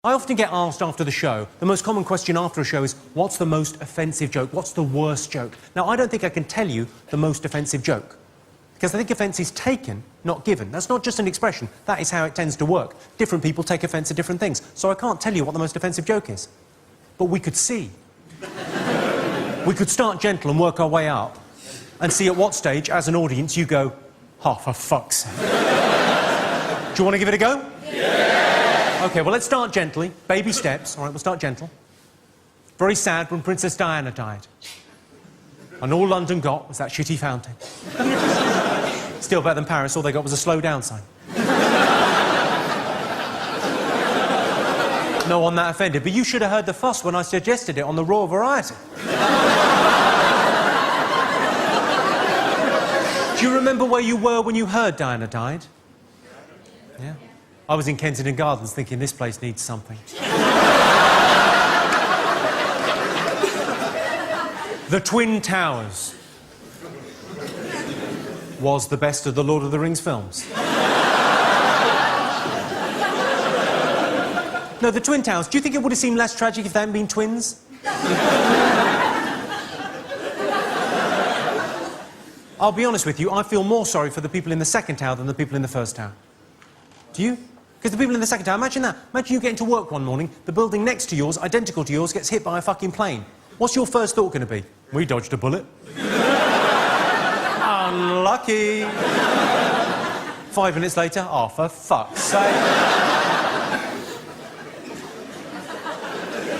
I often get asked after the show, the most common question after a show is, what's the most offensive joke? What's the worst joke? Now, I don't think I can tell you the most offensive joke, because I think offence is taken, not given. That's not just an expression. That is how it tends to work. Different people take offence at different things. So I can't tell you what the most offensive joke is. But we could see. We could start gentle and work our way up and see at what stage, as an audience, you go, oh, for fuck's sake. Do you want to give it a go? Yeah! OK, well, let's start gently. Baby steps. All right, we'll start gentle. Very sad when Princess Diana died. And all London got was that shitty fountain. Still better than Paris. All they got was a slow down sign. No one that offended. But you should have heard the fuss when I suggested it on the Raw Variety. Do you remember where you were when you heard Diana died? Yeah. I was in Kensington Gardens thinking this place needs something. The Twin Towers was the best of the Lord of the Rings films. No, the Twin Towers. Do you think it would have seemed less tragic if they hadn't been twins? I'll be honest with you, I feel more sorry for the people in the second tower than the people in the first tower. Do you? Because the people in the second tower, imagine that. Imagine you get into work one morning, the building next to yours, identical to yours, gets hit by a fucking plane. What's your first thought going to be? We dodged a bullet. Unlucky. 5 minutes later, oh, for fuck's sake.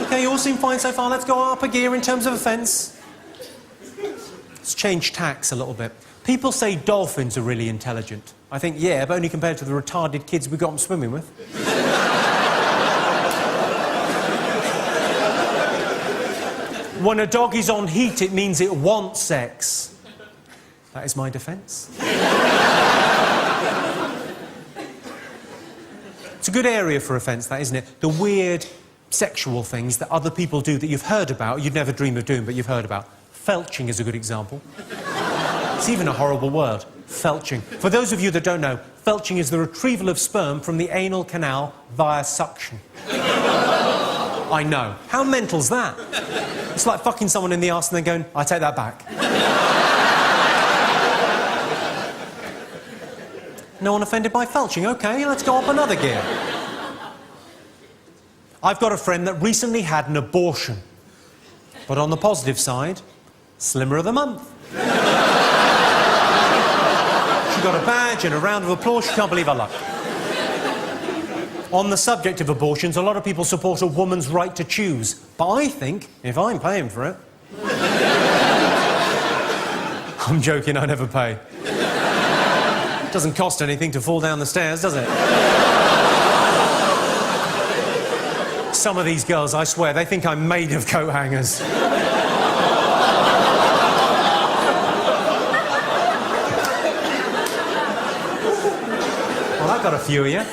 OK, you all seem fine so far. Let's go up a gear in terms of offence. Let's change tacks a little bit. People say dolphins are really intelligent. I think, yeah, but only compared to the retarded kids we got them swimming with. When a dog is on heat, it means it wants sex. That is my defence. It's a good area for offence, that, isn't it? The weird sexual things that other people do that you've heard about, you'd never dream of doing, but you've heard about. Felching is a good example. It's even a horrible word, felching. For those of you that don't know, felching is the retrieval of sperm from the anal canal via suction. I know. How mental's that? It's like fucking someone in the arse and then going, I take that back. No one offended by felching? OK, let's go up another gear. I've got a friend that recently had an abortion. But on the positive side, Slimmer of the Month. She got a badge and a round of applause. She can't believe her luck. On the subject of abortions, a lot of people support a woman's right to choose. But I think, if I'm paying for it... I'm joking, I never pay. It doesn't cost anything to fall down the stairs, does it? Some of these girls, I swear, they think I'm made of coat hangers. Well, I've got a few of you.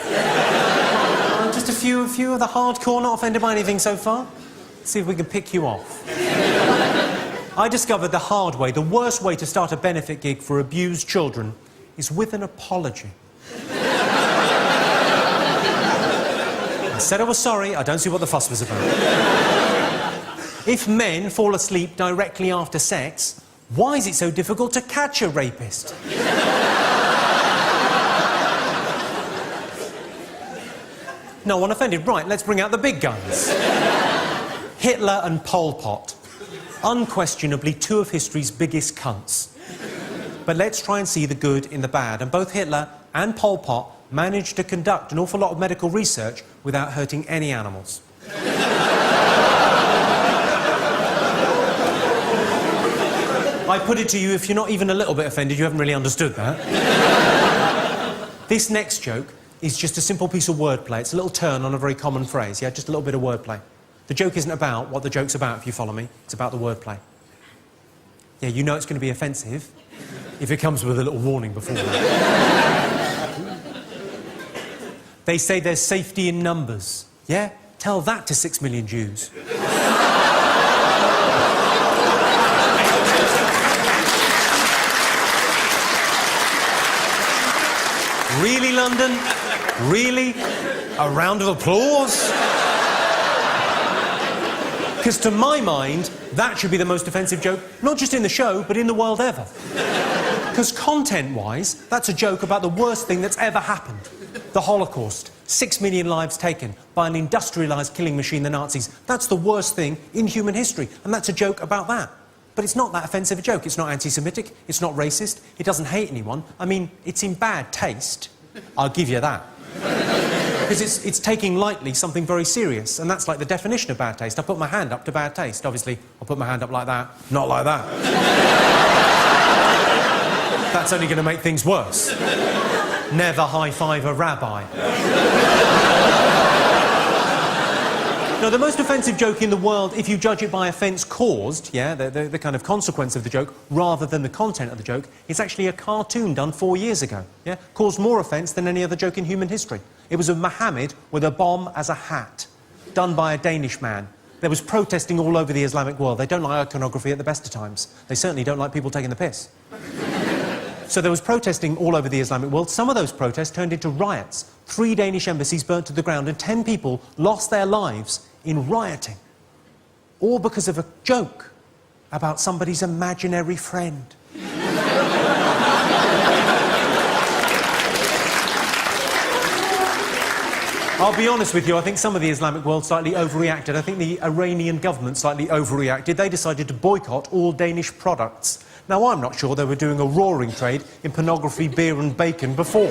Just a few of the hardcore, not offended by anything so far. Let's see if we can pick you off. I discovered the hard way, the worst way to start a benefit gig for abused children is with an apology. I said I was sorry, I don't see what the fuss was about. If men fall asleep directly after sex, why is it so difficult to catch a rapist? No one offended. Right, let's bring out the big guns. Hitler and Pol Pot. Unquestionably two of history's biggest cunts. But let's try and see the good in the bad. And both Hitler and Pol Pot managed to conduct an awful lot of medical research without hurting any animals. I put it to you, if you're not even a little bit offended, you haven't really understood that. This next joke is just a simple piece of wordplay. It's a little turn on a very common phrase, yeah? Just a little bit of wordplay. The joke isn't about what the joke's about, if you follow me. It's about the wordplay. Yeah, you know it's going to be offensive if it comes with a little warning before that. They say there's safety in numbers. Yeah? Tell that to 6 million Jews. Really, London? Really? A round of applause? Because to my mind, that should be the most offensive joke, not just in the show, but in the world ever. Because content-wise, that's a joke about the worst thing that's ever happened. The Holocaust. 6 million lives taken by an industrialised killing machine, the Nazis. That's the worst thing in human history, and that's a joke about that. But it's not that offensive a joke. It's not anti-Semitic, it's not racist, it doesn't hate anyone. I mean, it's in bad taste. I'll give you that. Because it's taking lightly something very serious, and that's like the definition of bad taste. I put my hand up to bad taste. Obviously, I'll put my hand up like that, not like that. That's only going to make things worse. Never high-five a rabbi. Now, the most offensive joke in the world, if you judge it by offence caused, yeah, the kind of consequence of the joke, rather than the content of the joke, is actually a cartoon done 4 years ago, yeah? Caused more offence than any other joke in human history. It was of Muhammad with a bomb as a hat, done by a Danish man. There was protesting all over the Islamic world. They don't like iconography at the best of times. They certainly don't like people taking the piss. So there was protesting all over the Islamic world. Some of those protests turned into riots. 3 Danish embassies burnt to the ground and 10 people lost their lives in rioting. All because of a joke about somebody's imaginary friend. I'll be honest with you, I think some of the Islamic world slightly overreacted. I think the Iranian government slightly overreacted. They decided to boycott all Danish products. Now, I'm not sure they were doing a roaring trade in pornography, beer and bacon before.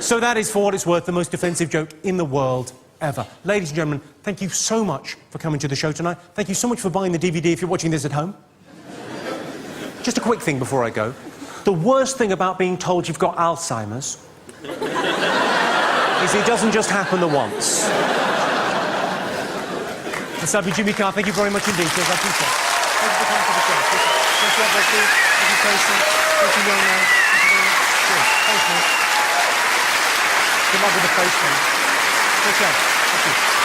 So that is, for what it's worth, the most offensive joke in the world ever. Ladies and gentlemen, thank you so much for coming to the show tonight. Thank you so much for buying the DVD if you're watching this at home. Just a quick thing before I go. The worst thing about being told you've got Alzheimer's is it doesn't just happen the once. It's lovely, Jimmy Carr. Thank you very much indeed. Cheers, I appreciate it. Thank you for coming to the show. Thank you, Becky. Thank you, Tracy. Thank you, young man. Thank you very much. Cheers. Thank you. Good luck with the face, man. Take care. Thank you.